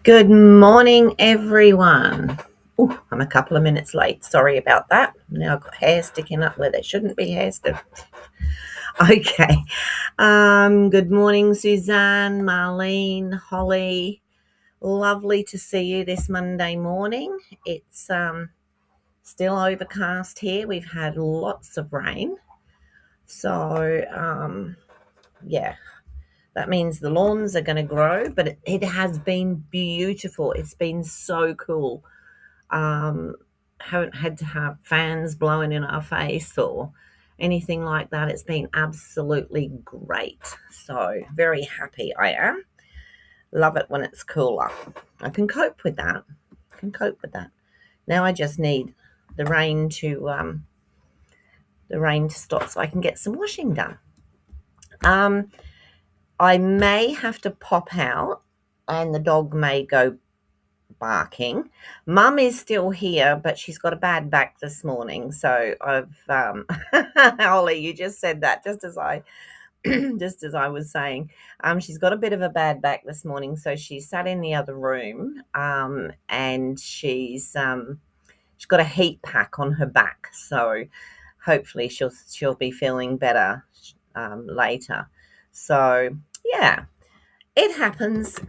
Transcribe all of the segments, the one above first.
Good morning, everyone. Oh, I'm a couple of minutes late. Sorry about that. Now I've got hair sticking up where there shouldn't be hair sticking. Okay. Good morning, Suzanne, Marlene, Holly. Lovely to see you this Monday morning. It's still overcast here. We've had lots of rain. So, yeah, that means the lawns are going to grow, but it has been beautiful. It's been so cool. Haven't had to have fans blowing in our face or anything like that. It's been absolutely great. So very happy I am. Love it when it's cooler. I can cope with that. Now I just need the rain to stop so I can get some washing done. I may have to pop out and the dog may go barking. Mum is still here, but she's got a bad back this morning. So I've Ollie, you just said that just as I just as I was saying. She's got a bit of a bad back this morning, so she sat in the other room, and she's got a heat pack on her back. So hopefully she'll be feeling better later. So yeah, it happens.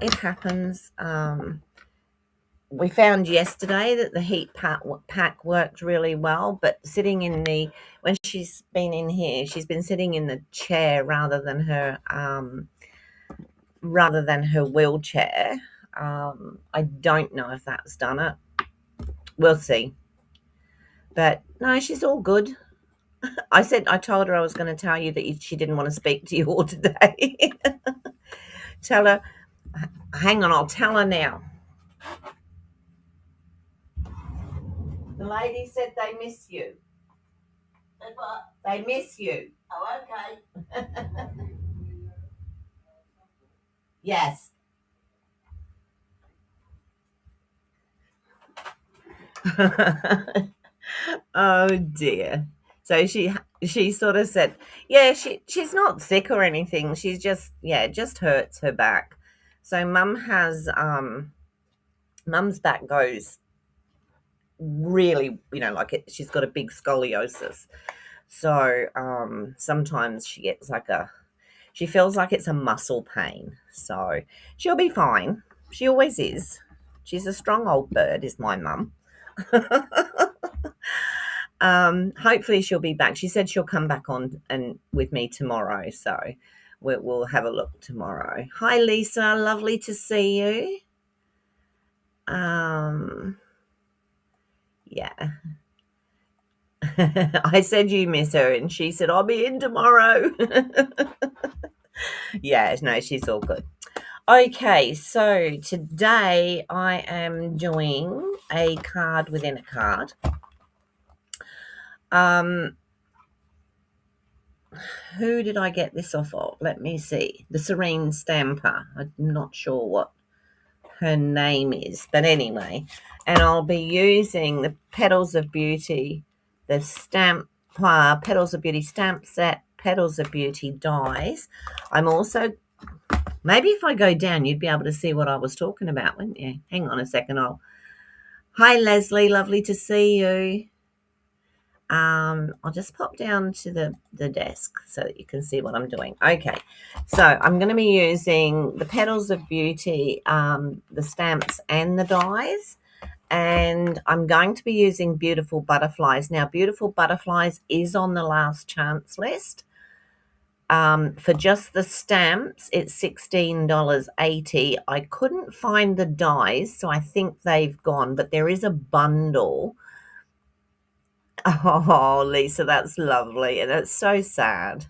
We found yesterday that the heat pack worked really well, but when she's been in here, she's been sitting in the chair rather than her wheelchair. I don't know if that's done it. We'll see. But no, she's all good. I told her I was going to tell you that she didn't want to speak to you all today. Tell her. Hang on, I'll tell her now. The lady said they miss you. What? They miss you. Oh, okay. Yes. Oh dear. So she sort of said, yeah, she's not sick or anything. She's just hurts her back. So mum's back goes really, she's got a big scoliosis. So sometimes she feels like it's a muscle pain. So she'll be fine. She always is. She's a strong old bird, is my mum. Hopefully she'll be back. She said she'll come back on and with me tomorrow. So we'll have a look tomorrow. Hi, Lisa. Lovely to see you. Yeah. I said you miss her, and she said I'll be in tomorrow. Yeah, no, she's all good. Okay, so today I am doing a card within a card. Who did I get this off of? Let me see. The Serene Stamper. I'm not sure what her name is, but anyway. And I'll be using the Petals of Beauty, the Petals of Beauty stamp set, Petals of Beauty dies. I'm also, maybe if I go down, you'd be able to see what I was talking about, wouldn't you? Hang on a second. Hi, Leslie. Lovely to see you. I'll just pop down to the desk so that you can see what I'm doing. Okay, so I'm going to be using the Petals of Beauty, the stamps and the dies, and I'm going to be using Beautiful Butterflies. Now, Beautiful Butterflies is on the last chance list. For just the stamps, it's $16.80. I couldn't find the dies, so I think they've gone, but there is a bundle. Oh, Lisa, that's lovely, and it's so sad.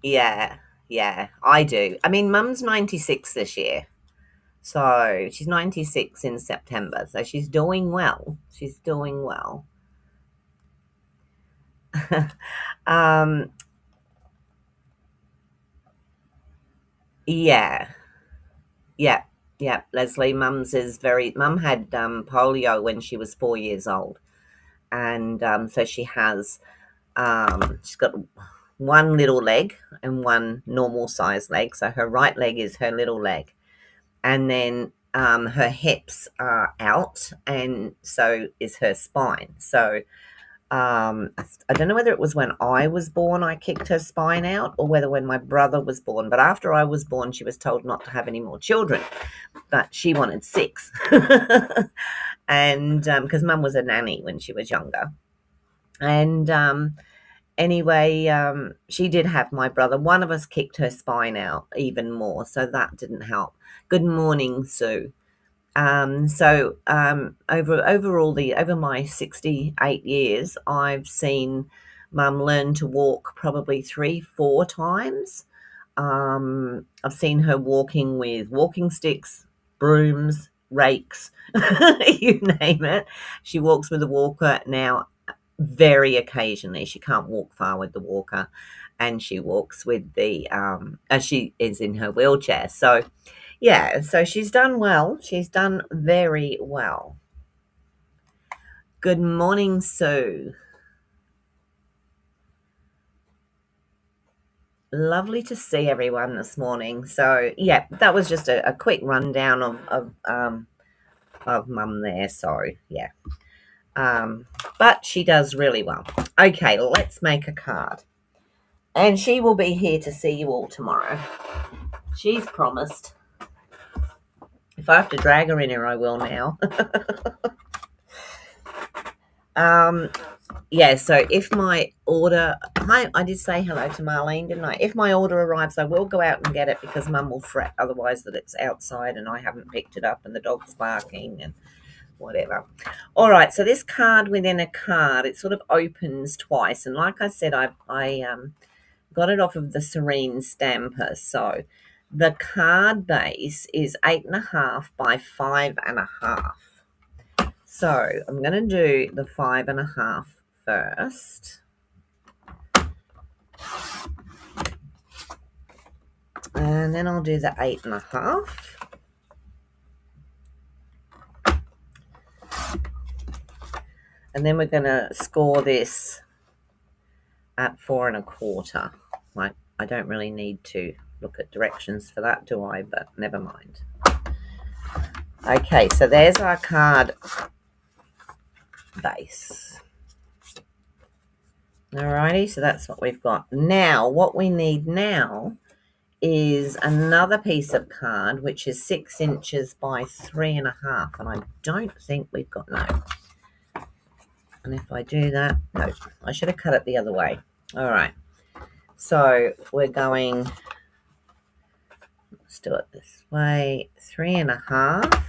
Yeah, I do. I mean, Mum's 96 this year, so she's 96 in September, so she's doing well. Yeah, yeah, Leslie, Mum had polio when she was 4 years old, and so she's got one little leg and one normal size leg. So her right leg is her little leg. And then her hips are out, and so is her spine. So I don't know whether it was when I was born I kicked her spine out, or whether when my brother was born. But after I was born, she was told not to have any more children, but she wanted 6. And because mum was a nanny when she was younger. And anyway, she did have my brother. One of us kicked her spine out even more, so that didn't help. Good morning, Sue. Over my 68 years, I've seen mum learn to walk probably 3-4 times. I've seen her walking with walking sticks, brooms, rakes, you name it. She walks with a walker now. Very occasionally, she can't walk far with the walker, and she walks with the she is in her wheelchair. So yeah, so she's done well. She's done very well. Good morning, Sue. Lovely to see everyone this morning. So yeah, that was just a quick rundown of mum there. So yeah, but she does really well. Okay, let's make a card, and she will be here to see you all tomorrow. She's promised. If I have to drag her in here, I will now. Yeah, so if my order... Hi, I did say hello to Marlene, didn't I? If my order arrives, I will go out and get it, because Mum will fret otherwise that it's outside and I haven't picked it up and the dog's barking and whatever. All right, so this card within a card, it sort of opens twice. And like I said, I got it off of the Serene Stamper. So the card base is 8.5 by 5.5. So I'm going to do the 5.5 first. And then I'll do the 8.5. And then we're going to score this at 4.25. Like, I don't really need to look at directions for that, do I? But never mind. Okay, so there's our card base. Alrighty, so that's what we've got. Now, what we need now is another piece of card, which is 6 inches by 3.5. And I don't think we've got no. And if I do that, no, I should have cut it the other way. All right, so we're going, let's do it this way, 3.5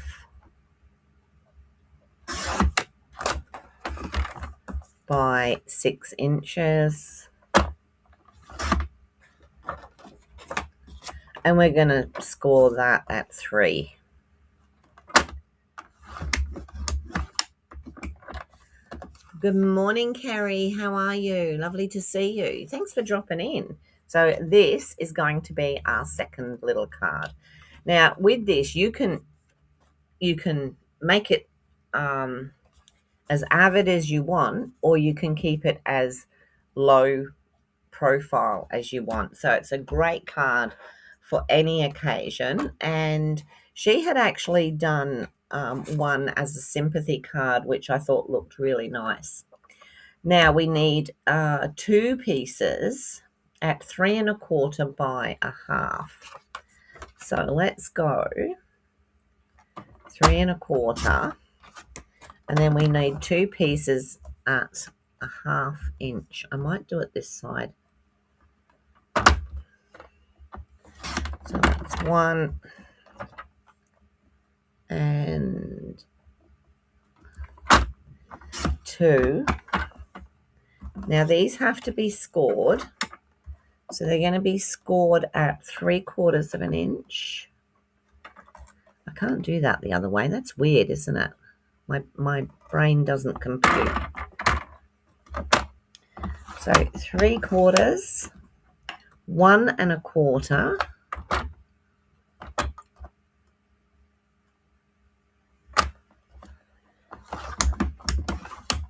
by 6 inches. And we're going to score that at 3. Good morning, Carrie. How are you? Lovely to see you. Thanks for dropping in. So this is going to be our second little card. Now, with this, you can make it as avid as you want, or you can keep it as low profile as you want. So it's a great card for any occasion. And she had actually done one as a sympathy card, which I thought looked really nice. Now we need 2 pieces at 3.25 by 1/2. So let's go 3.25, and then we need 2 pieces at 1/2 inch. I might do it this side. So that's 1 and 2. Now these have to be scored. So they're going to be scored at 3/4 of an inch. I can't do that the other way. That's weird, isn't it? My brain doesn't compute. So 3/4, 1.25,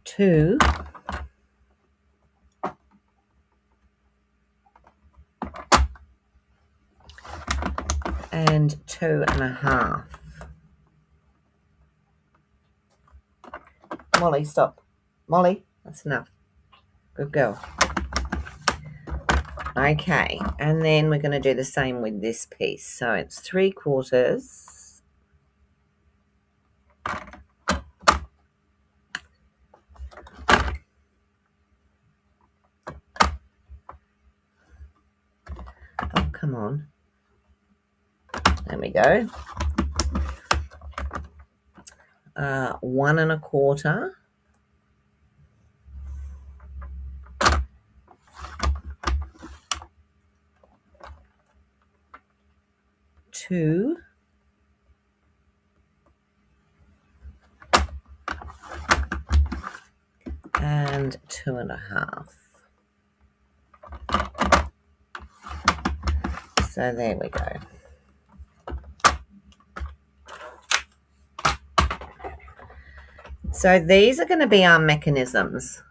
2, and 2.5. Molly, stop. Molly, that's enough. Good girl. Okay, and then we're going to do the same with this piece. So it's 3/4. Oh, come on. There we go. 1 1/4. 2. And 2.5. So there we go. So these are going to be our mechanisms.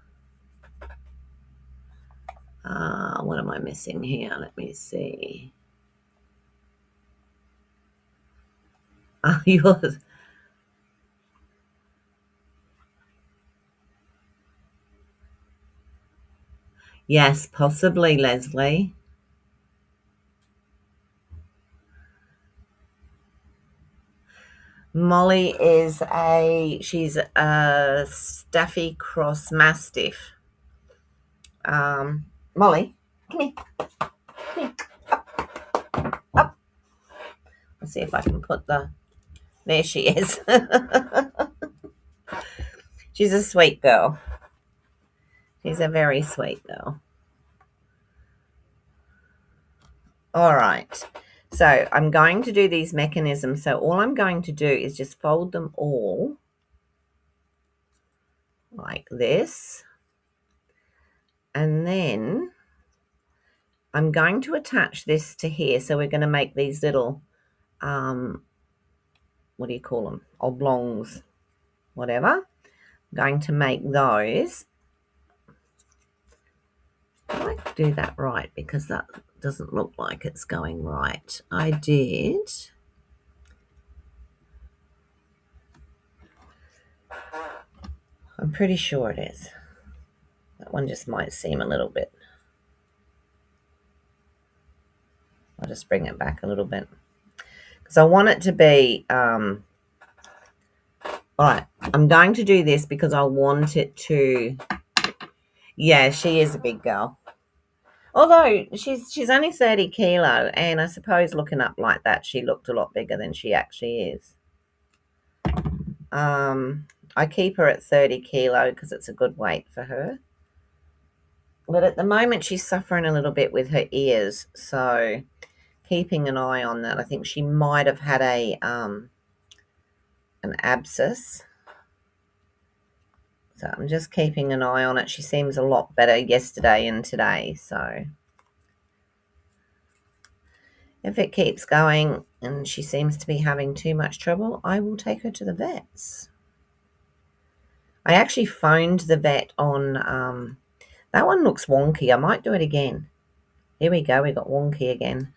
What am I missing here? Let me see. Yours. Yes, possibly, Leslie. Molly is she's a Staffy Cross Mastiff. Molly, come here. Come here. Up. Let's see if I can put there she is. She's a sweet girl. She's a very sweet girl. All right. So I'm going to do these mechanisms. So all I'm going to do is just fold them all like this. And then I'm going to attach this to here. So we're going to make these little, what do you call them? Oblongs, whatever. I'm going to make those. Did I do that right? Because that doesn't look like it's going right. I did. I'm pretty sure it is. That one just might seem a little bit. I'll just bring it back a little bit. Because I want it to be, all right, I'm going to do this because I want it to, yeah, she is a big girl. Although she's only 30 kilo, and I suppose looking up like that, she looked a lot bigger than she actually is. I keep her at 30 kilo because it's a good weight for her. But at the moment, she's suffering a little bit with her ears, so keeping an eye on that. I think she might have had an abscess. So I'm just keeping an eye on it. She seems a lot better yesterday and today, so if it keeps going and she seems to be having too much trouble, I will take her to the vets. I actually phoned the vet on, that one looks wonky. I might do it again. Here we go. We got wonky again.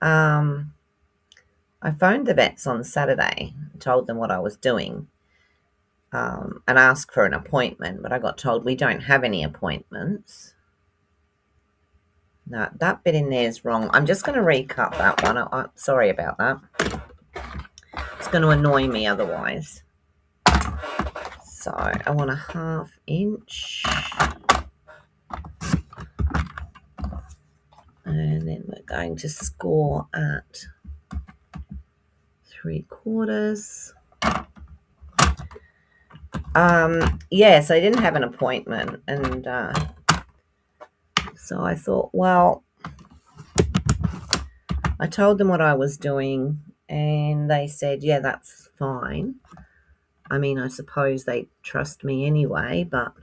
I phoned the vets on Saturday, told them what I was doing, and asked for an appointment, but I got told we don't have any appointments. No, that bit in there is wrong. I'm just going to recut that one. I'm sorry about that. It's going to annoy me otherwise. So I want a 1/2 inch. And then we're going to score at 3/4. Yes, I didn't have an appointment, and so I thought, well, I told them what I was doing, and they said, yeah, that's fine. I mean, I suppose they trust me anyway, but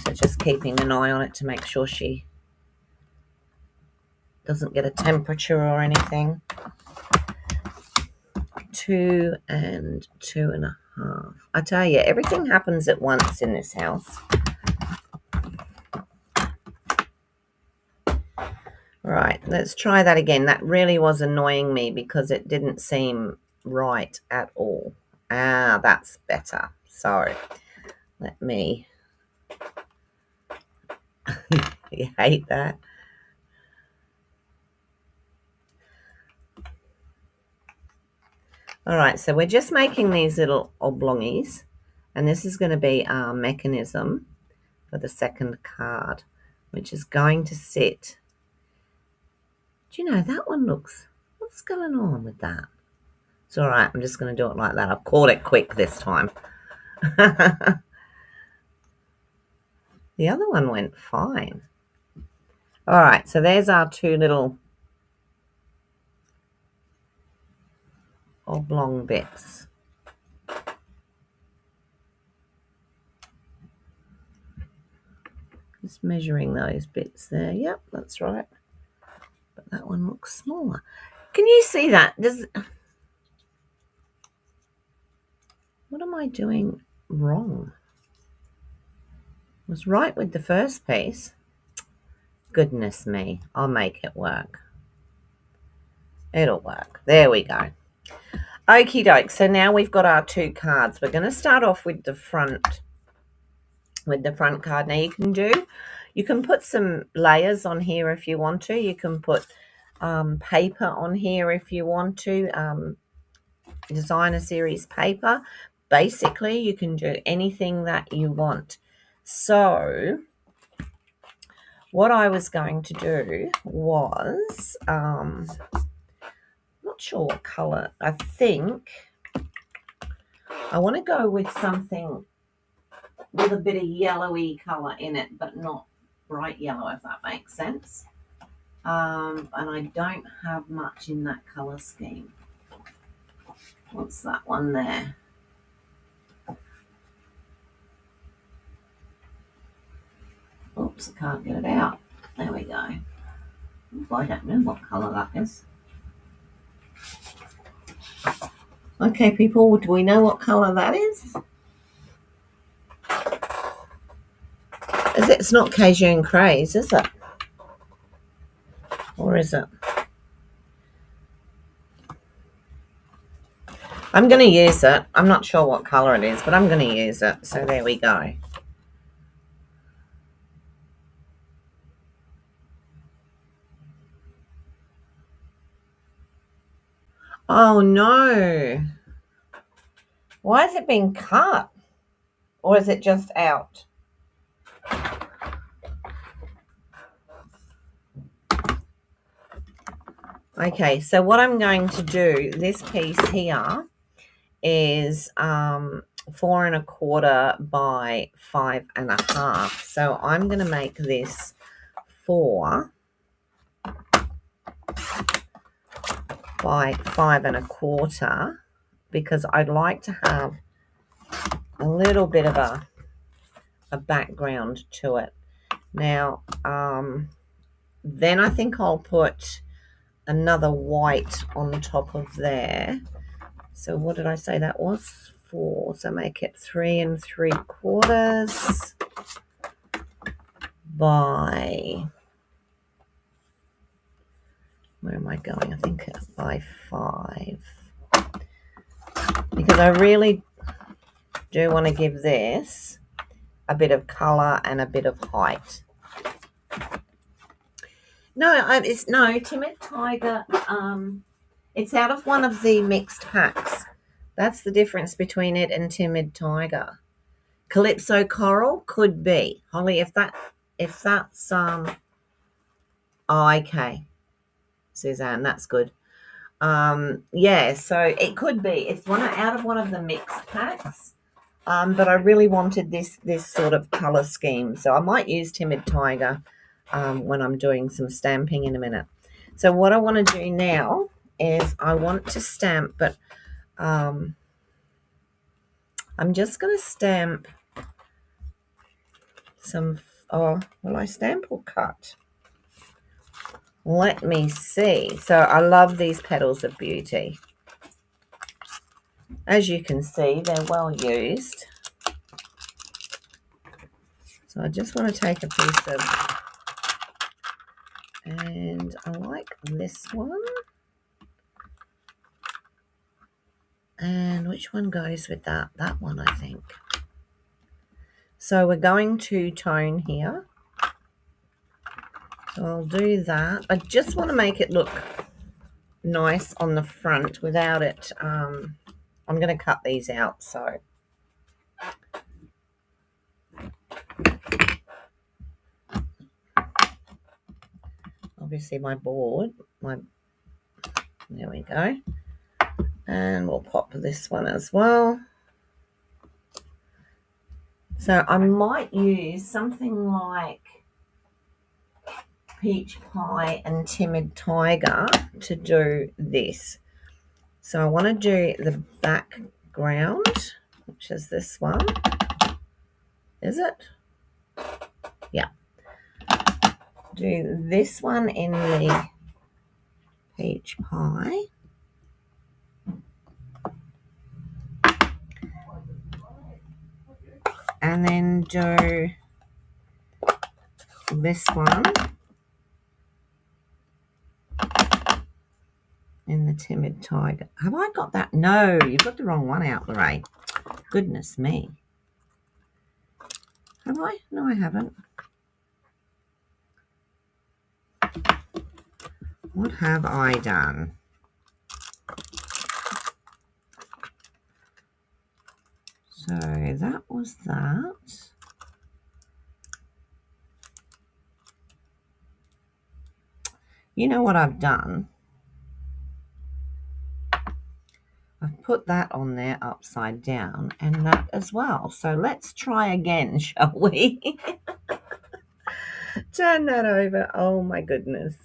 so just keeping an eye on it to make sure she doesn't get a temperature or anything. 2 and 2.5. I tell you, everything happens at once in this house. All right, let's try that again. That really was annoying me because it didn't seem right at all. Ah, that's better. So let me, you hate that. All right, so we're just making these little oblongies, and this is going to be our mechanism for the second card, which is going to sit. Do you know, that one looks, what's going on with that? It's all right, I'm just going to do it like that. I've caught it quick this time. The other one went fine. All right, so there's our two little oblong bits. Just measuring those bits there. Yep, that's right. But that one looks smaller. Can you see that? What am I doing wrong? I was right with the first piece. Goodness me, I'll make it work. It'll work. There we go. Okie doke. So now we've got our two cards. We're going to start off with the front card. Now you can put some layers on here if you want to. You can put paper on here if you want to. Designer series paper. Basically, you can do anything that you want. So what I was going to do was, not sure what color. I think I want to go with something with a bit of yellowy color in it, but not bright yellow, if that makes sense. And I don't have much in that color scheme. What's that one there? Oops, I can't get it out. There we go. Ooh, I don't know what color that is. Okay, people, do we know what color that is? It's not Cajun Craze, is it? Or is it? I'm going to use it. I'm not sure what color it is, but I'm going to use it. So there we go. Oh, no. Why has it been cut? Or is it just out? Okay, so what I'm going to do, this piece here is 4 1/4 by 5 1/2. So I'm going to make this 4 by 5 1/4 because I'd like to have a little bit of a background to it. Now, then I think I'll put another white on the top of there. So what did I say that was? 4. So make it 3 3/4 by, where am I going? I think by 5. Because I really do want to give this a bit of color and a bit of height. No, it's Timid Tiger. It's out of one of the mixed packs. That's the difference between it and Timid Tiger. Calypso Coral could be. Holly, if that's oh, okay. Suzanne, that's good. Yeah, so it could be. It's out of one of the mixed packs. But I really wanted this sort of color scheme. So I might use Timid Tiger when I'm doing some stamping in a minute. So what I want to do now is I want to stamp, but I'm just going to stamp some, will I stamp or cut? Let me see. So I love these Petals of Beauty. As you can see, they're well used. So I just want to take a piece of And I like this one. And which one goes with that? That one, I think. So we're going to tone here. So I'll do that. I just want to make it look nice on the front without it. I'm going to cut these out. So obviously my board, there we go. And we'll pop this one as well. So I might use something like Peach Pie and Timid Tiger to do this. So I want to do the background, which is this one. Is it? Yeah. Do this one in the Peach Pie. And then do this one in the Timid Tiger. Have I got that? No, you've got the wrong one out, Lorraine. Goodness me. Have I? No, I haven't. What have I done? So that was that. You know what I've done? I've put that on there upside down and that as well. So let's try again, shall we? Turn that over. Oh my goodness.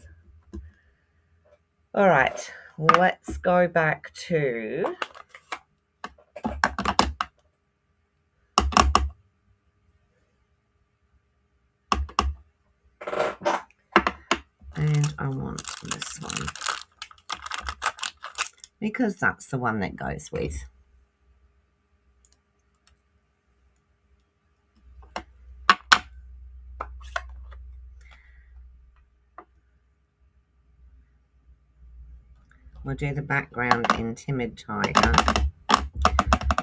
All right, let's go back to and I want this one because that's the one that goes with. We'll do the background in Timid Tiger.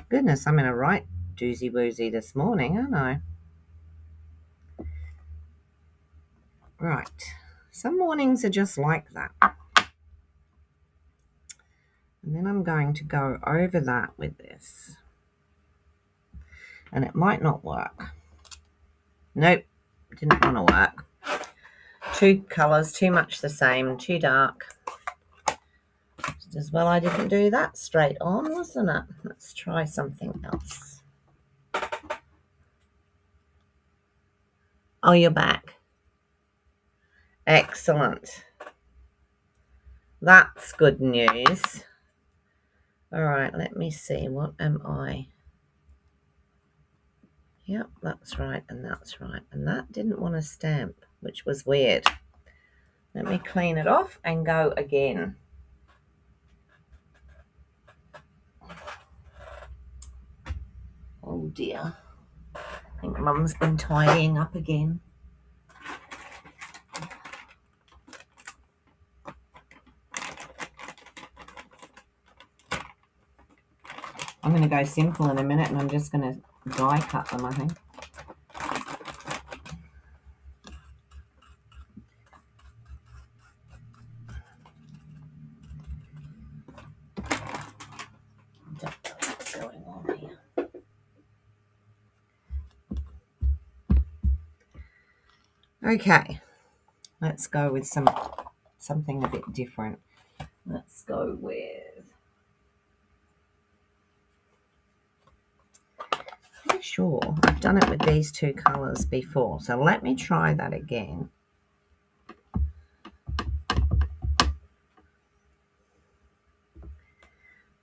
Goodness, I'm in a right doozy woozy this morning, aren't I? Right. Some mornings are just like that. And then I'm going to go over that with this. And it might not work. Nope, didn't want to work. Two colours, too much the same, too dark. Just as well I didn't do that straight on, wasn't it? Let's try something else. Oh, you're back. Excellent. That's good news. All right, let me see. What am I? Yep, that's right, and that's right. And that didn't want to stamp, which was weird. Let me clean it off and go again. Oh dear. I think Mum's been tidying up again. I'm going to go simple in a minute and I'm just going to die cut them, I think. What's going on here? Okay, let's go with something a bit different. Let's go with... Pretty sure I've done it with these two colours before, so let me try that again.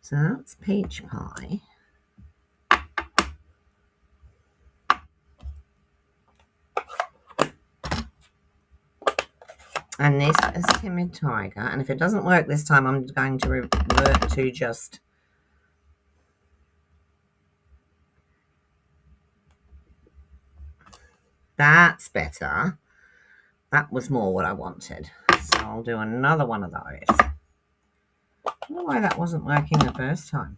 So that's Peach Pie. And this is Timid Tiger. And if it doesn't work this time, I'm going to revert to just... That's better. That was more what I wanted. So I'll do another one of those. I don't know why that wasn't working the first time.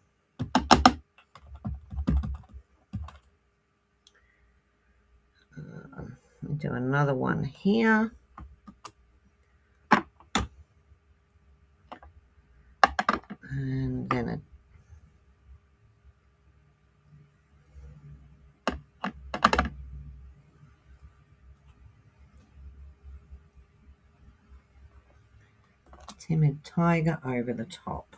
I'll do another one here. And then a timid tiger over the top.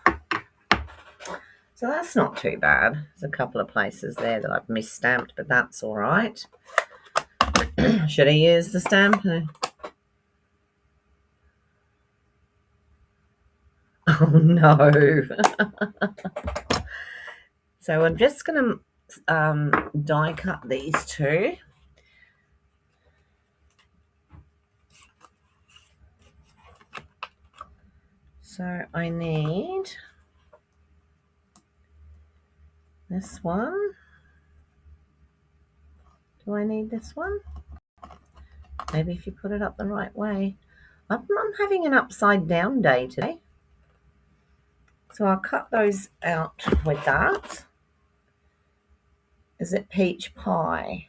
So that's not too bad. There's a couple of places there that I've misstamped, but that's all right. Should I use the stamp? Oh no. So I'm just going to die cut these two. So I need this one. Do I need this one? Maybe if you put it up the right way. I'm having an upside down day today. So I'll cut those out with that. Is it peach pie?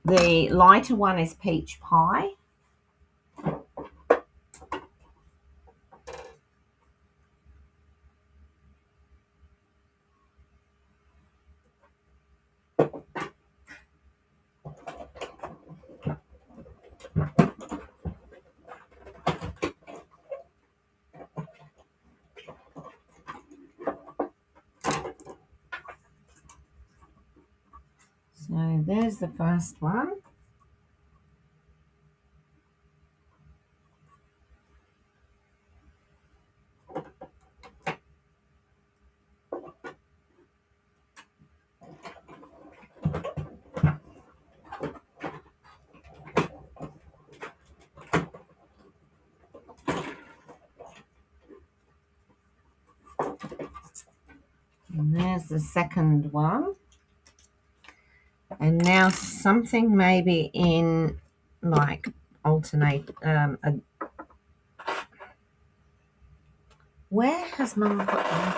The lighter one is peach pie. So there's the first one. And there's the second one. And now something maybe in like alternate. Where has Mum put them?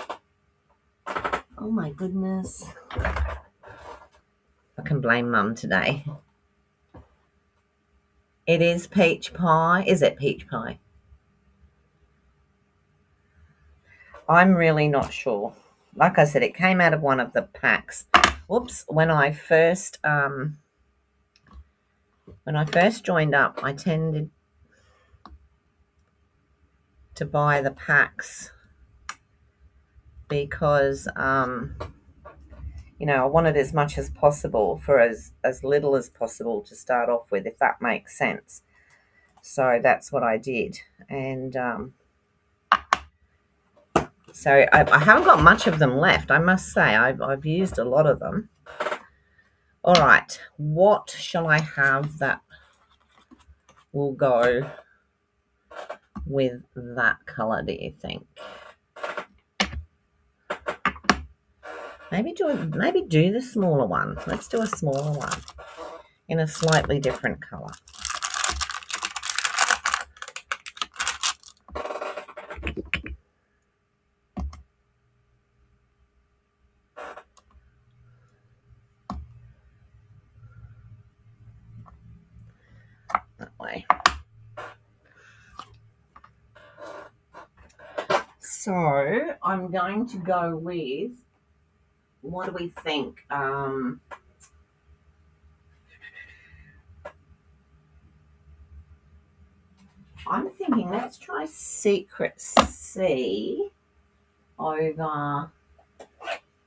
Oh my goodness. I can blame Mum today. It is peach pie. Is it peach pie? I'm really not sure. Like I said, it came out of one of the packs. Whoops, when I first joined up, I tended to buy the packs because I wanted as much as possible for as little as possible to start off with, if that makes sense. So that's what I did. And so I haven't got much of them left, I must say. I've used a lot of them. All right, what shall I have that will go with that colour, do you think? Maybe do the smaller one. Let's do a smaller one in a slightly different colour. That way. So I'm going to go with, what do we think? I'm thinking let's try Secret Sea over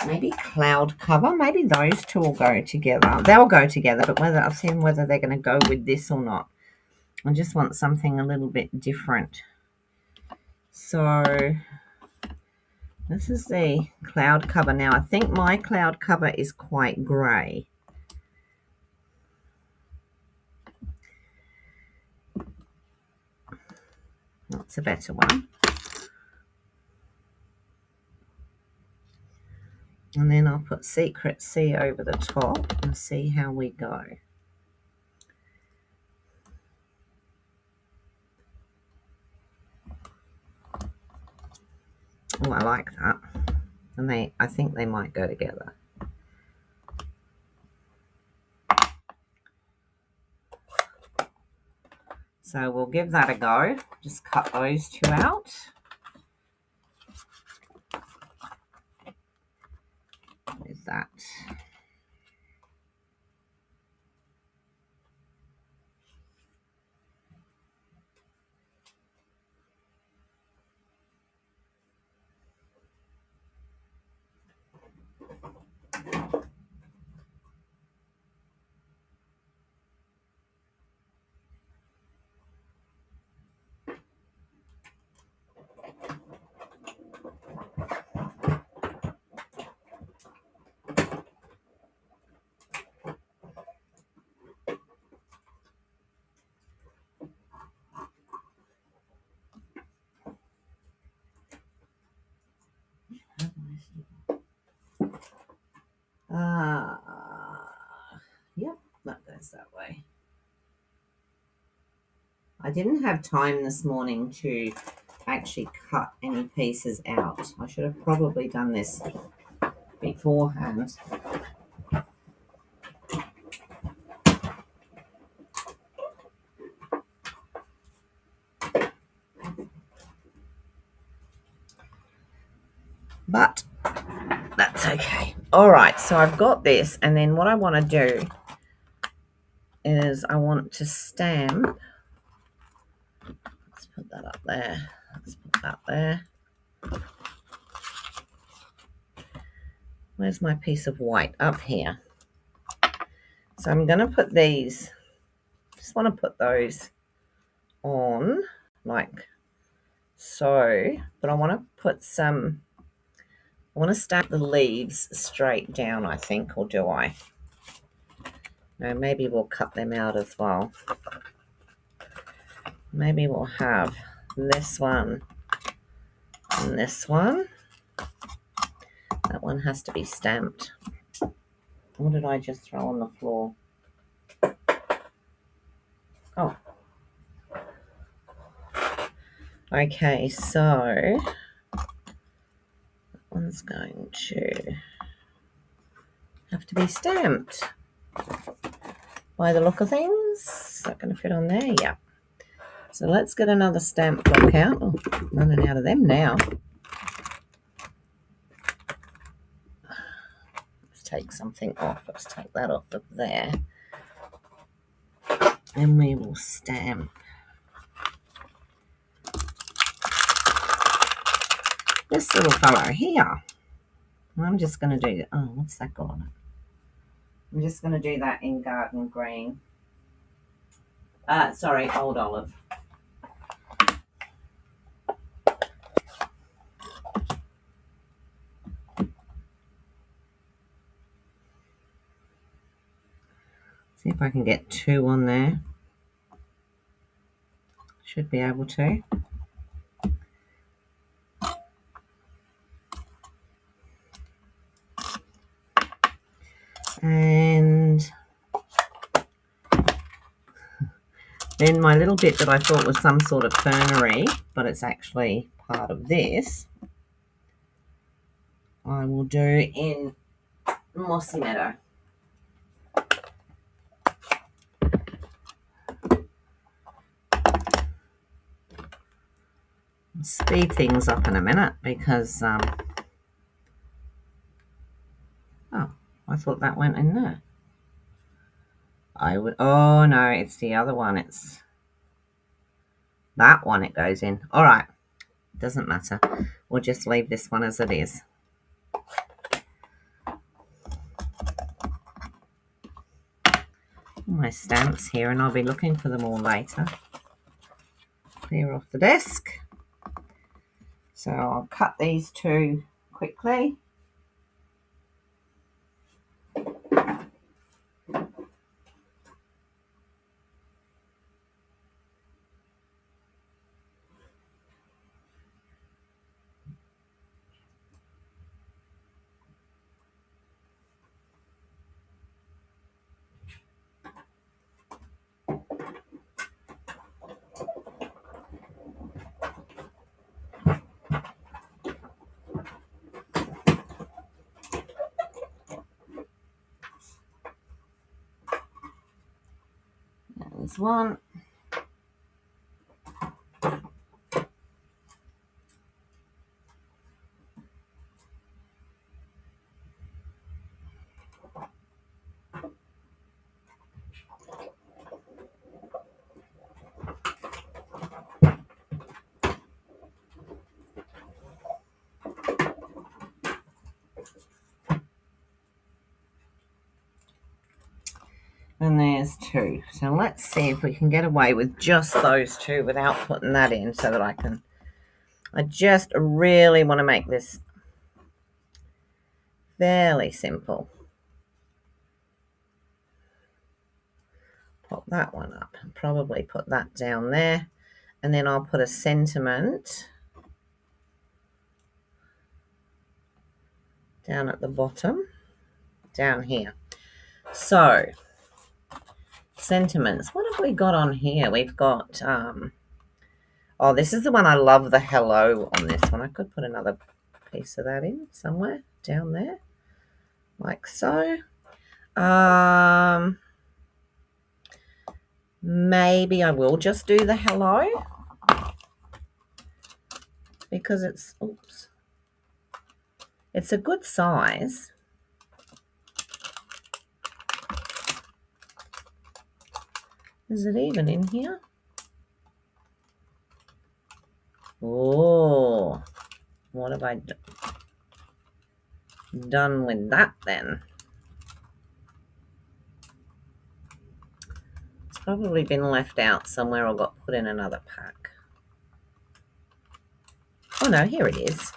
maybe Cloud Cover. Maybe those two will go together. They'll go together, but I've seen whether they're going to go with this or not. I just want something a little bit different. So this is the Cloud Cover. Now I think my Cloud Cover is quite grey. That's a better one. And then I'll put Secret Sea over the top and see how we go. Oh, I like that. And I think they might go together. So we'll give that a go. Just cut those two out. There's that. Yep, that goes that way. I didn't have time this morning to actually cut any pieces out. I should have probably done this beforehand. But that's okay. All right, so I've got this, and then what I want to do is I want to stamp. Let's put that up there. Let's put that there. Where's my piece of white? Up here. So I'm going to put these, just want to put those on like so, but I want to put some, I want to stack the leaves straight down, I think, or do I? No, maybe we'll cut them out as well. Maybe we'll have this one and this one. That one has to be stamped. What did I just throw on the floor? Oh. Okay, so that one's going to have to be stamped. By the look of things, is that going to fit on there? Yeah. So let's get another stamp block out. Oh, running out of them now. Let's take something off. Let's take that off of there. And we will stamp this little fellow here. I'm just going to do, oh, what's that got on it? I'm just going to do that in garden green. Sorry, old olive. See if I can get two on there. Should be able to. And then my little bit that I thought was some sort of fernery, but it's actually part of this, I will do in Mossy Meadow. Speed things up in a minute because, oh, I thought that went in there. Oh no, it's the other one. It's that one it goes in. All right, doesn't matter. We'll just leave this one as it is. My stamps here, and I'll be looking for them all later. Clear off the desk. So I'll cut these two quickly. There's one. And there's two. So let's see if we can get away with just those two without putting that in so that I just really want to make this fairly simple. Pop that one up and probably put that down there. And then I'll put a sentiment down at the bottom, down here. So, sentiments. What have we got on here? We've got, oh, this is the one I love, the hello on this one. I could put another piece of that in somewhere down there, like so. Maybe I will just do the hello because it's, oops, it's a good size. Is it even in here? Oh, what have I done with that then? It's probably been left out somewhere or got put in another pack. Oh no, here it is.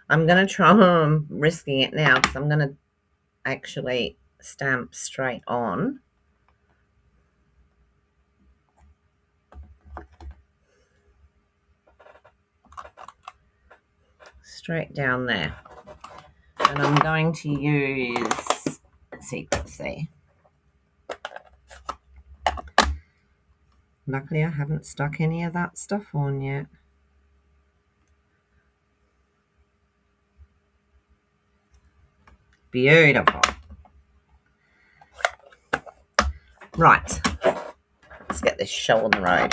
I'm going to try, I'm risking it now because I'm going to actually stamp straight on. Straight down there. And I'm going to use Secret C. Luckily, I haven't stuck any of that stuff on yet. Beautiful. Right. Let's get this show on the road.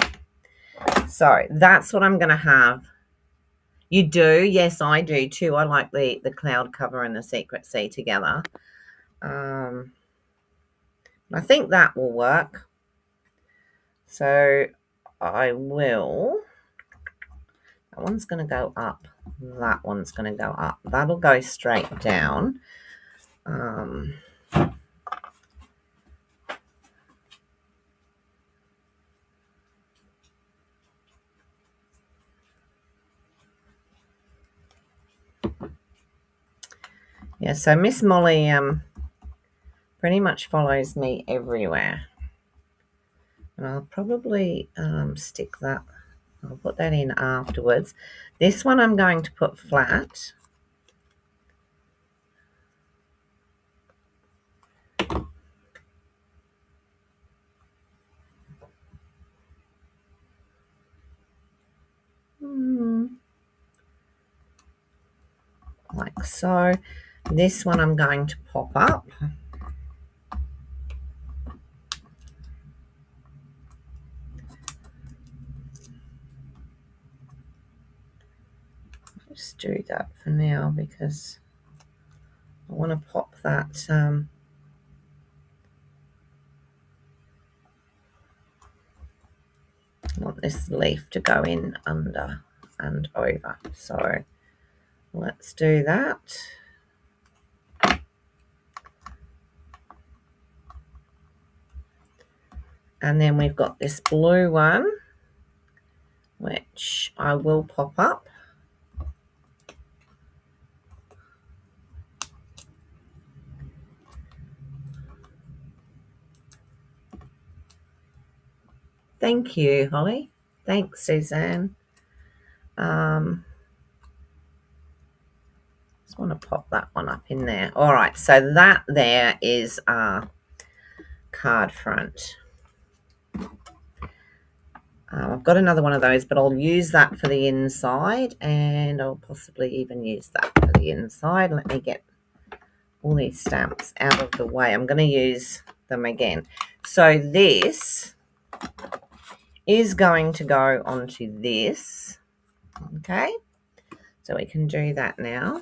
So that's what I'm going to have. You do? Yes, I do too. I like the cloud cover and the Secret C together. I think that will work. So I will. That one's going to go up. That one's going to go up. That'll go straight down. Yeah, so Miss Molly pretty much follows me everywhere. And I'll probably stick that. I'll put that in afterwards. This one I'm going to put flat. Like so. This one I'm going to pop up. Just do that for now because I want to pop that I want this leaf to go in under and over. So let's do that. And then we've got this blue one, which I will pop up. Thank you, Holly. Thanks, Suzanne. Just want to pop that one up in there. All right, so that there is our card front. I've got another one of those, but I'll use that for the inside, and I'll possibly even use that for the inside. Let me get all these stamps out of the way. I'm going to use them again. So this is going to go onto this, okay? So we can do that now.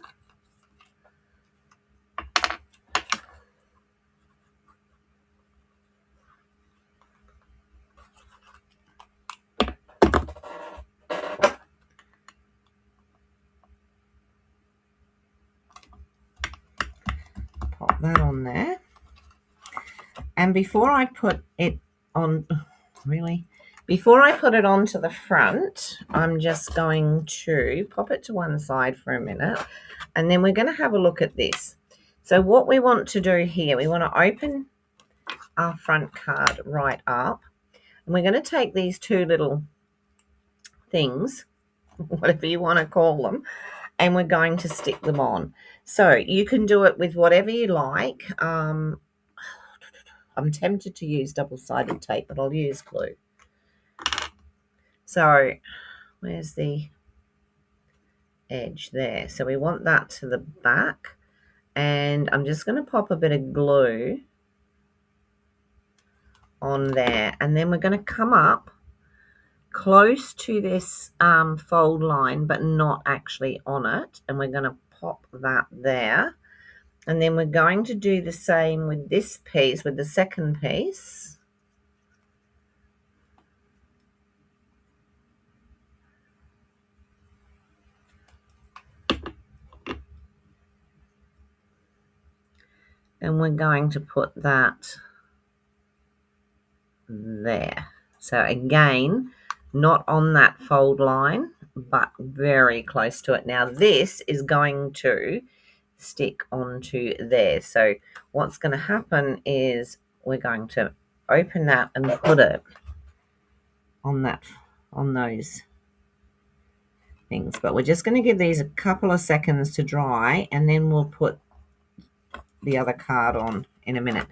Pop that on there. And before I put it on, before I put it onto the front, I'm just going to pop it to one side for a minute, and then we're going to have a look at this. So what we want to do here, we want to open our front card right up, and we're going to take these two little things, whatever you want to call them, and we're going to stick them on. So you can do it with whatever you like. I'm tempted to use double-sided tape, but I'll use glue. So where's the edge there? So we want that to the back, and I'm just going to pop a bit of glue on there, and then we're going to come up close to this fold line, but not actually on it, and we're going to pop that there. And then we're going to do the same with this piece, with the second piece. And we're going to put that there. So again, not on that fold line, but very close to it. Now this is going to stick onto there. So what's going to happen is we're going to open that and put it on those things. But we're just going to give these a couple of seconds to dry, and then we'll put the other card on in a minute.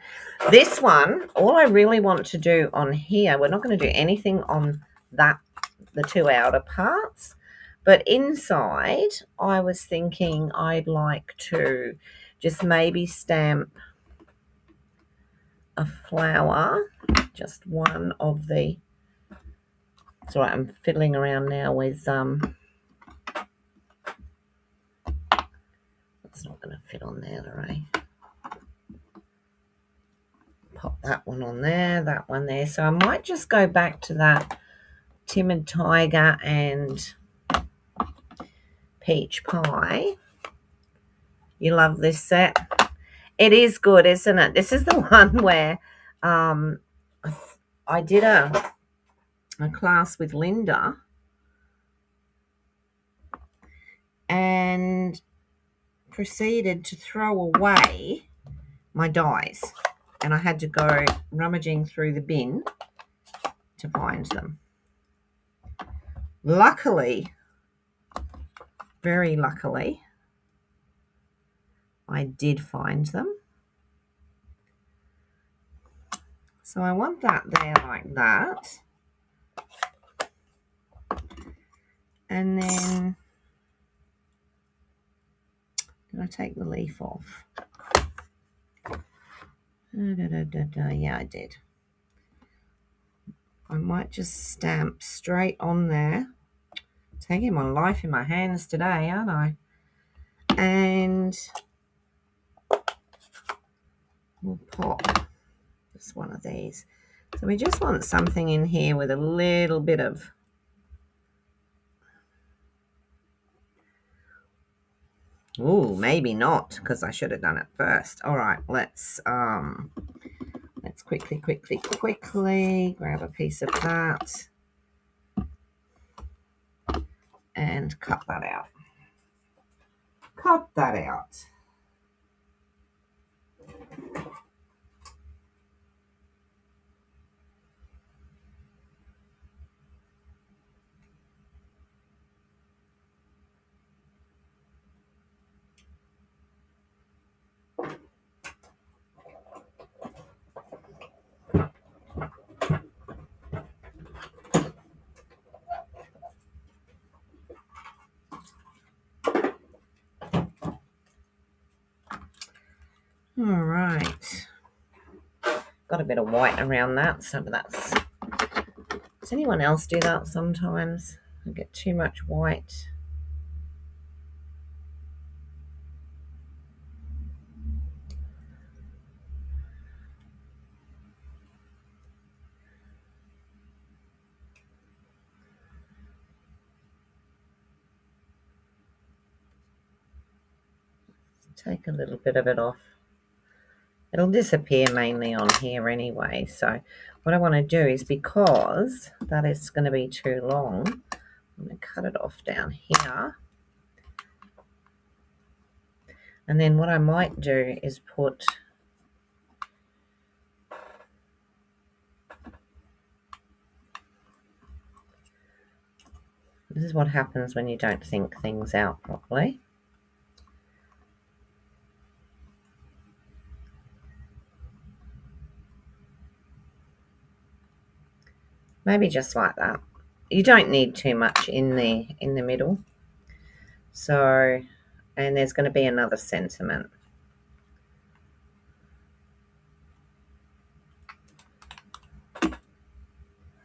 This one, all I really want to do on here, we're not going to do anything on that, the two outer parts, but inside I was thinking I'd like to just maybe stamp a flower, just one of the, it's all right, I'm fiddling around now with it's not going to fit on there, Lorraine. Pop that one on there, that one there. So I might just go back to that Timid Tiger and Peach Pie. You love this set? It is good, isn't it? This is the one where I did a class with Linda, and proceeded to throw away my dies, and I had to go rummaging through the bin to find them. Luckily, very luckily, I did find them. So I want that there like that. And then, did I take the leaf off? Yeah, I did. I might just stamp straight on there. Taking my life in my hands today, aren't I? And we'll pop just one of these. So we just want something in here with a little bit of maybe not, because I should have done it first. All right, let's quickly grab a piece of that and cut that out. Cut that out. All right. got a bit of white around that, so that's... Does anyone else do that sometimes? I get too much white. Take a little bit of it off. It'll disappear mainly on here anyway. So what I want to do is, because that is going to be too long, I'm going to cut it off down here. And then what I might do is put... This is what happens when you don't think things out properly. Maybe just like that. You don't need too much in the middle. So, and there's going to be another sentiment.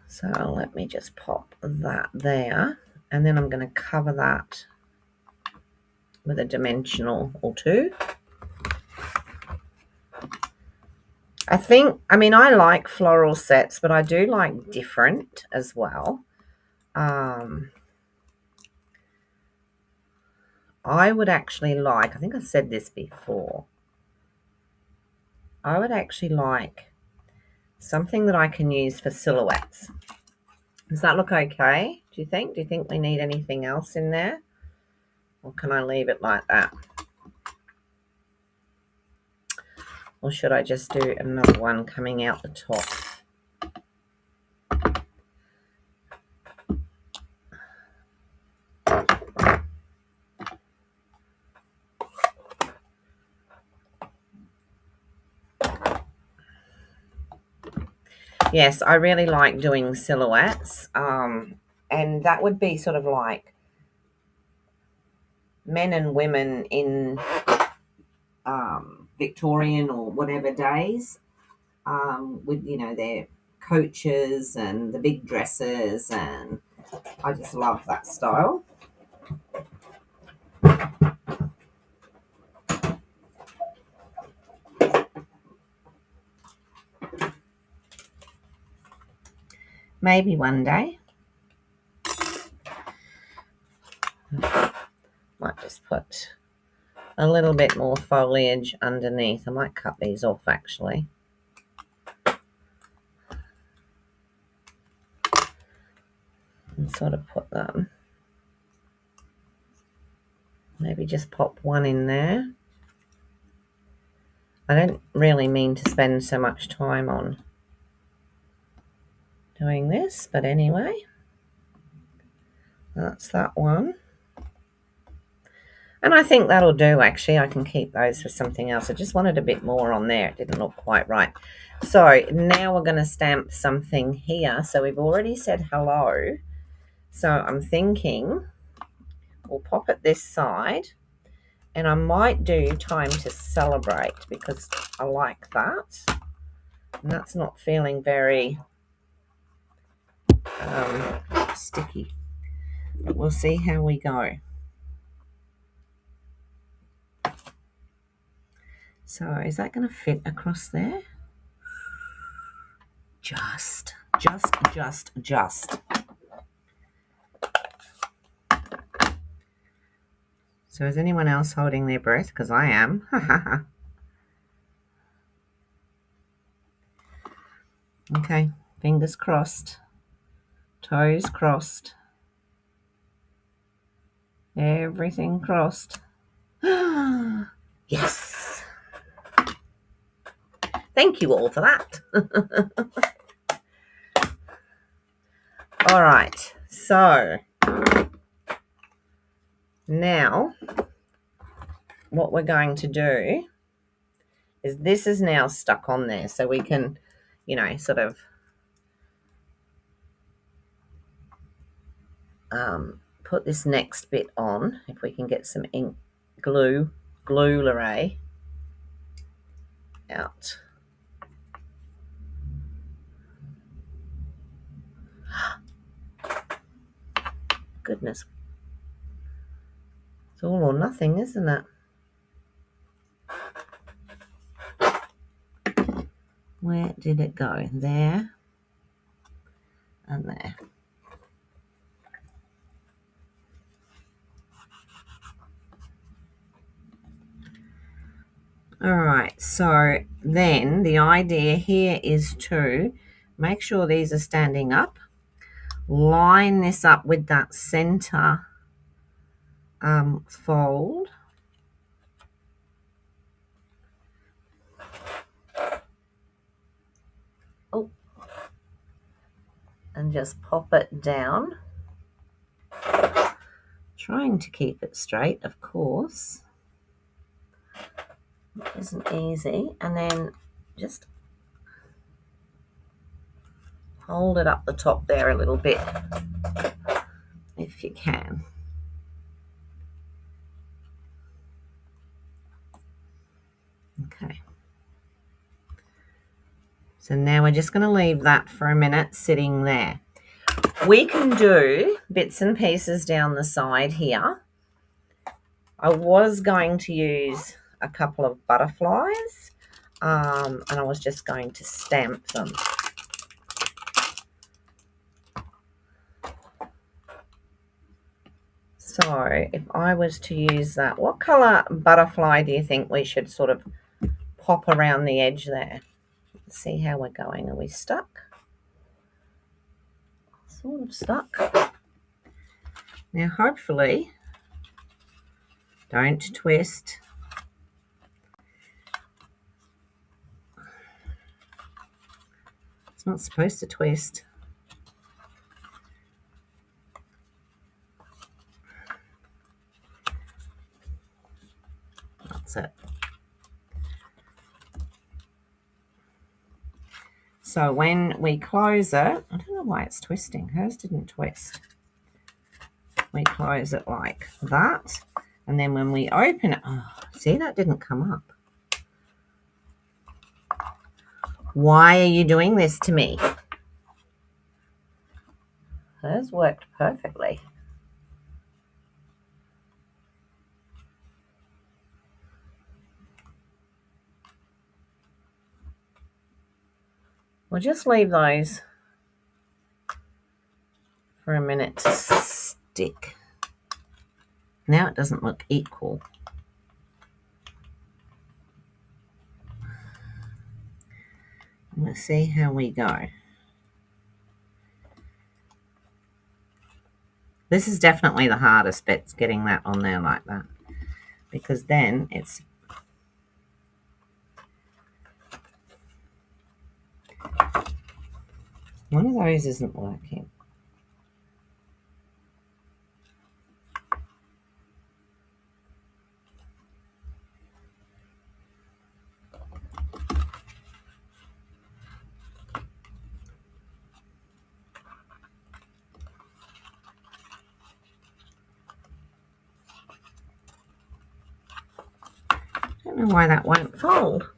So let me just pop that there, and then I'm going to cover that with a dimensional or two. I mean, I like floral sets, but I do like different as well. I would actually like, I think I said this before, I would actually like something that I can use for silhouettes. Does that look okay, do you think? Do you think we need anything else in there? Or can I leave it like that? Or should I just do another one coming out the top? Yes, I really like doing silhouettes. And that would be sort of like men and women in Victorian or whatever days, with, you know, their coaches and the big dresses, and I just love that style. Maybe one day. Might just put a little bit more foliage underneath. I might cut these off actually. And sort of put them. Maybe just pop one in there. I don't really mean to spend so much time on doing this, but anyway, that's that one. And I think that'll do, actually. I can keep those for something else. I just wanted a bit more on there. It didn't look quite right. So now we're going to stamp something here. So we've already said hello. So I'm thinking we'll pop it this side. And I might do time to celebrate because I like that. And that's not feeling very sticky. But we'll see how we go. So is that going to fit across there? Just. So is anyone else holding their breath? Because I am. Okay, fingers crossed. Toes crossed. Everything crossed. Yes. Thank you all for that. All right, so now what we're going to do is this is now stuck on there, so we can, you know, sort of put this next bit on. If we can get some ink glue out. goodness. It's all or nothing, isn't it? Where did it go? There and there. All right, so then the idea here is to make sure these are standing up. Line this up with that center fold. Oh, and just pop it down. Trying to keep it straight, of course. It isn't easy. And then just hold it up the top there a little bit, if you can. Okay. So now we're just going to leave that for a minute sitting there. We can do bits and pieces down the side here. I was going to use a couple of butterflies, and I was just going to stamp them. So if I was to use that, what colour butterfly do you think we should sort of pop around the edge there? Let's see how we're going. Are we stuck? Sort of stuck. Now hopefully, don't twist. It's not supposed to twist. That's it. So when we close it, I don't know why it's twisting. Hers didn't twist. We close it like that. And then when we open it, oh, see, that didn't come up. Why are you doing this to me? Hers worked perfectly. We'll just leave those for a minute to stick. Now it doesn't look equal. Let's see how we go. This is definitely the hardest bit, getting that on there like that, because then it's one of those isn't working. I don't know why that won't fold.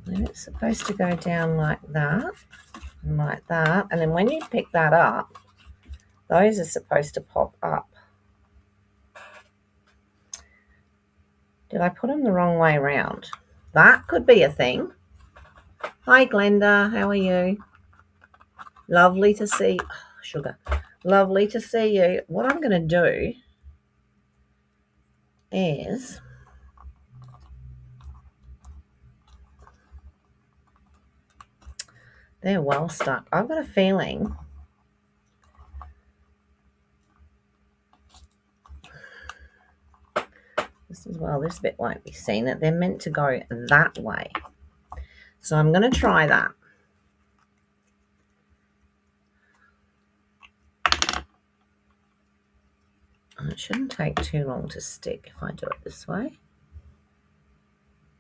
And it's supposed to go down like that and like that, and then when you pick that up, those are supposed to pop up. Did I put them the wrong way around? That could be a thing. Hi Glenda, how are you? Lovely to see, oh, sugar. Lovely to see you. What I'm going to do is they're well stuck. I've got a feeling this as well. This bit won't be seen, that they're meant to go that way. So I'm going to try that. And it shouldn't take too long to stick if I do it this way.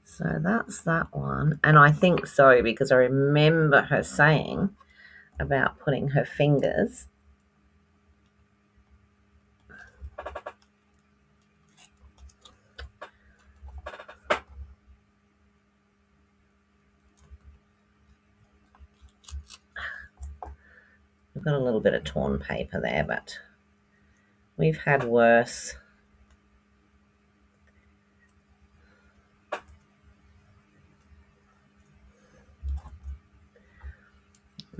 So that's that one. And I think so because I remember her saying about putting her fingers got a little bit of torn paper there, but we've had worse.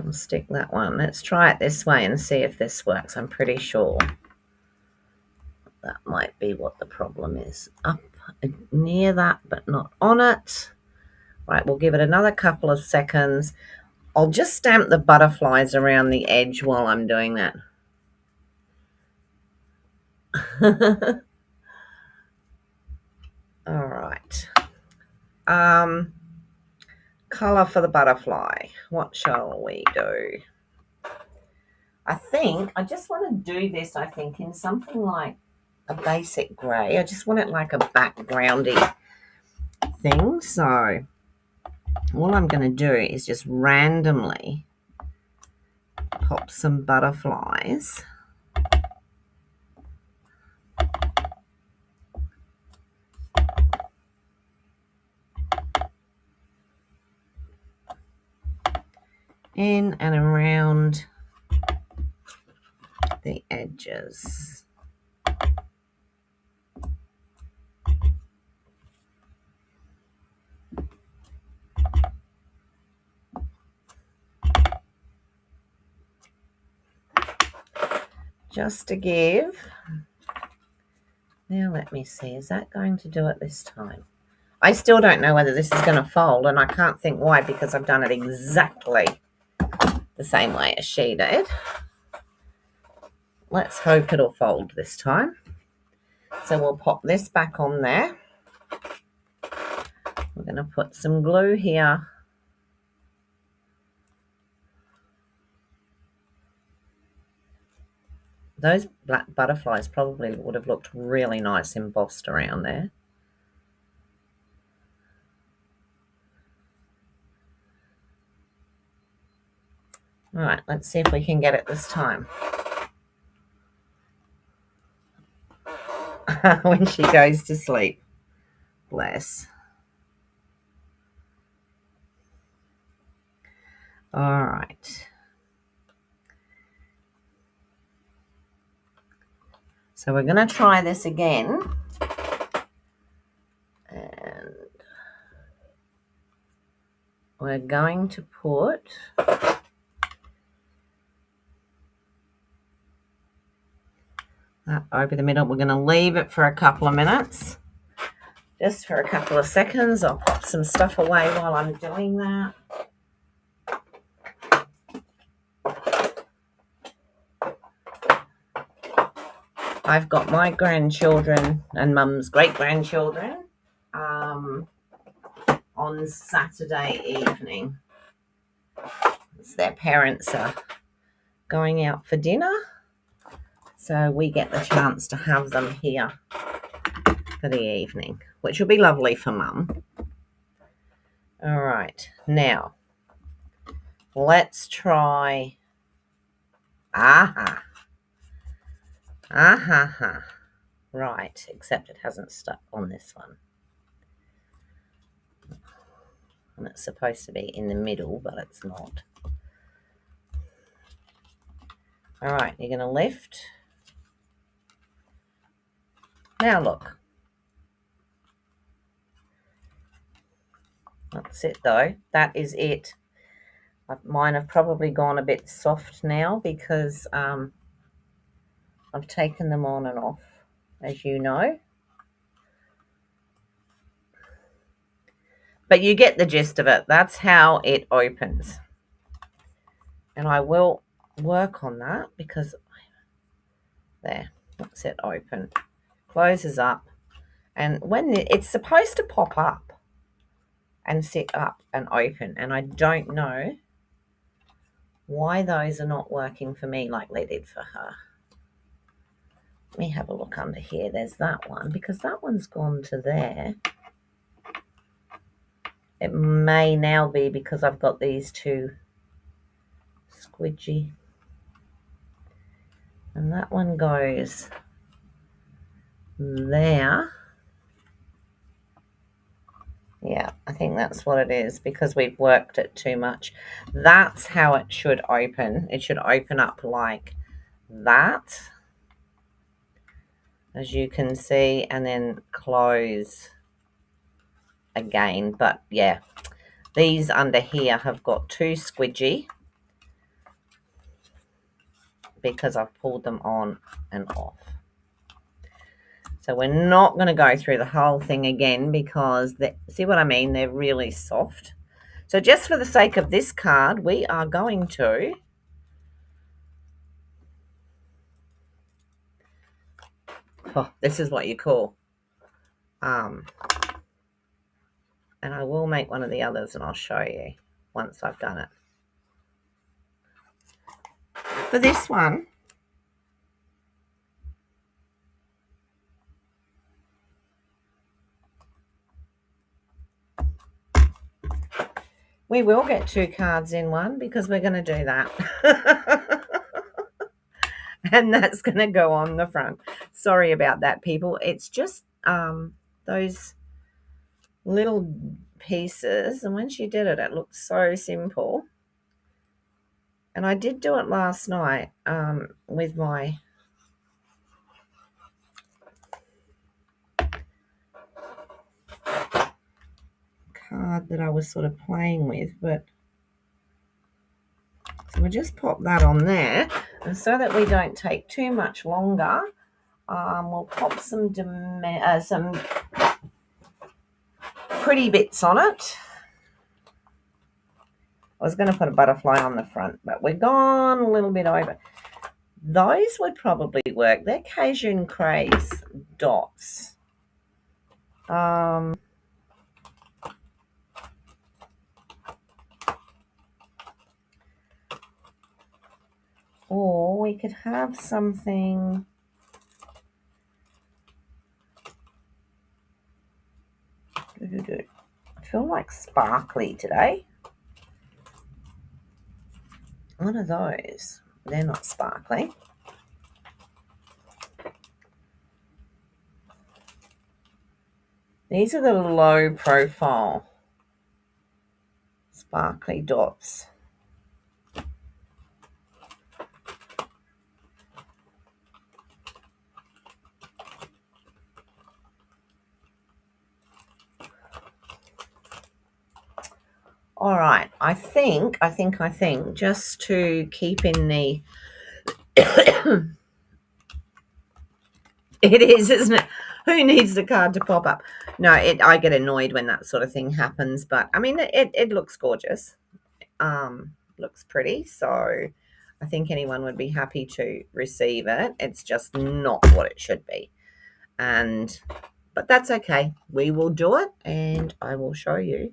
I'll stick that one. Let's try it this way and see if this works. I'm pretty sure that might be what the problem is. Up near that, but not on it. Right, we'll give it another couple of seconds. I'll just stamp the butterflies around the edge while I'm doing that. All right. Colour for the butterfly. What shall we do? I think I just want to do this, I think, in something like a basic grey. I just want it like a backgroundy thing. So all I'm going to do is just randomly pop some butterflies in and around the edges. Just to give. Now let me see, is that going to do it this time? I still don't know whether this is going to fold, and I can't think why, because I've done it exactly the same way as she did. Let's hope it'll fold this time. So we'll pop this back on there. We're going to put some glue here. Those black butterflies probably would have looked really nice embossed around there. All right, let's see if we can get it this time. When she goes to sleep. Bless. All right. So we're going to try this again. And we're going to put that over the middle. We're going to leave it for a couple of minutes. Just for a couple of seconds. I'll pop some stuff away while I'm doing that. I've got my grandchildren and Mum's great-grandchildren on Saturday evening. Their parents are going out for dinner, so we get the chance to have them here for the evening, which will be lovely for Mum. All right, now let's try right, except it hasn't stuck on this one. And it's supposed to be in the middle, but it's not. All right, you're going to lift. Now look. That's it though. That is it. Mine have probably gone a bit soft now because I've taken them on and off, as you know. But you get the gist of it. That's how it opens. And I will work on that because there, that's it open. Closes up. And when it's supposed to pop up and sit up and open, and I don't know why those are not working for me like they did for her. Let me have a look under here. There's that one, because that one's gone to there. It may now be because I've got these two squidgy. And that one goes there Yeah, I think that's what it is because we've worked it too much. That's how it should open. It should open up like that, as you can see, and then close again. But yeah, these under here have got too squidgy because I've pulled them on and off. So we're not going to go through the whole thing again because, see what I mean? They're really soft. So just for the sake of this card, we are going to this is what you call, and I will make one of the others and I'll show you once I've done it. For this one, we will get 2 cards in one because we're going to do that. And that's going to go on the front. Sorry about that, people. It's just those little pieces. And when she did it, it looked so simple. And I did do it last night with my card that I was sort of playing with, but so we'll just pop that on there, and so that we don't take too much longer, we'll pop some pretty bits on it. I was going to put a butterfly on the front, but we're gone a little bit over. Those would probably work. They're Cajun Craze dots. Or we could have something. I feel like sparkly today. One of those. They're not sparkly. These are the low profile sparkly dots. All right, I think, just to keep in the, it is, isn't it? Who needs the card to pop up? No, I get annoyed when that sort of thing happens, but I mean, it looks gorgeous. Looks pretty, so I think anyone would be happy to receive it. It's just not what it should be. But that's okay. We will do it, and I will show you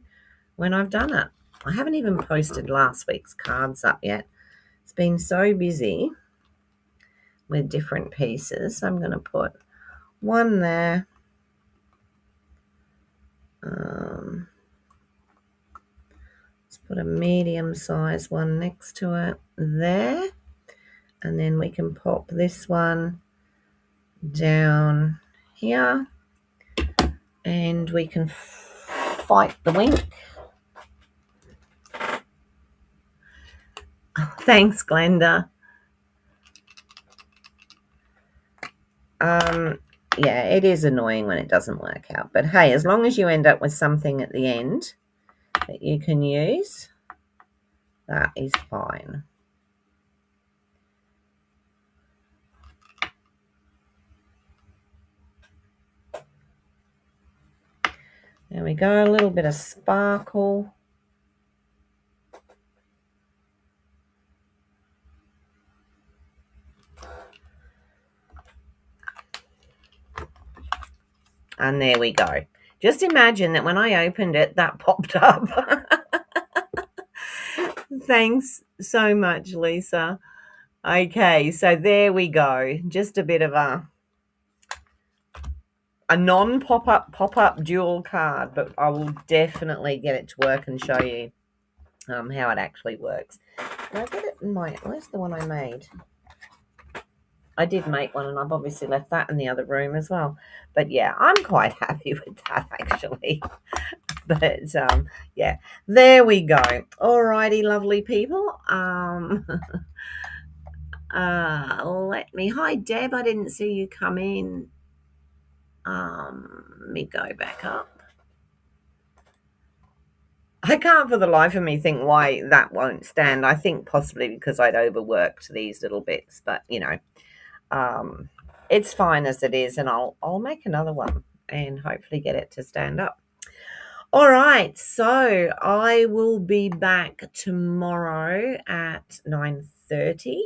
when I've done it. I haven't even posted last week's cards up yet. It's been so busy with different pieces. So I'm going to put one there. Let's put a medium-sized one next to it there. And then we can pop this one down here. And we can fight the wink. Oh, thanks, Glenda. Yeah, it is annoying when it doesn't work out. But hey, as long as you end up with something at the end that you can use, that is fine. There we go, a little bit of sparkle. And there we go. Just imagine that when I opened it, that popped up. Thanks so much, Lisa. Okay, so there we go. Just a bit of a non-pop-up dual card, but I will definitely get it to work and show you how it actually works. Did I get it in where's the one I made? I did make one, and I've obviously left that in the other room as well. But yeah, I'm quite happy with that, actually. But yeah, there we go. Alrighty, lovely people. Let me. Hi, Deb. I didn't see you come in. Let me go back up. I can't for the life of me think why that won't stand. I think possibly because I'd overworked these little bits, but it's fine as it is, and I'll make another one and hopefully get it to stand up. All right, so I will be back tomorrow at 9:30.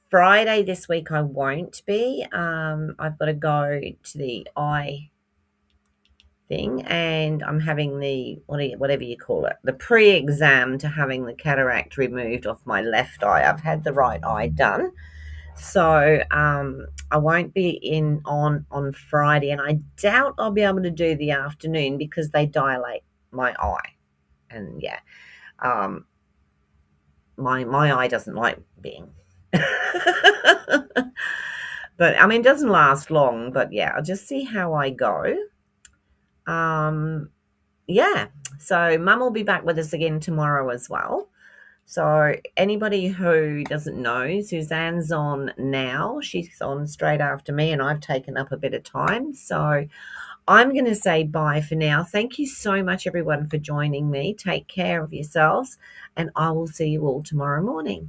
Friday this week I won't be. I've got to go to the eye thing, and I'm having the whatever you call it, the pre-exam to having the cataract removed off my left eye. I've had the right eye done, so I won't be in on Friday, and I doubt I'll be able to do the afternoon because they dilate my eye, and yeah, my eye doesn't like being. But I mean, it doesn't last long. But yeah, I'll just see how I go. Yeah, so Mum will be back with us again tomorrow as well. So anybody who doesn't know, Suzanne's on now. She's on straight after me, and I've taken up a bit of time. So I'm going to say bye for now. Thank you so much, everyone, for joining me. Take care of yourselves, and I will see you all tomorrow morning.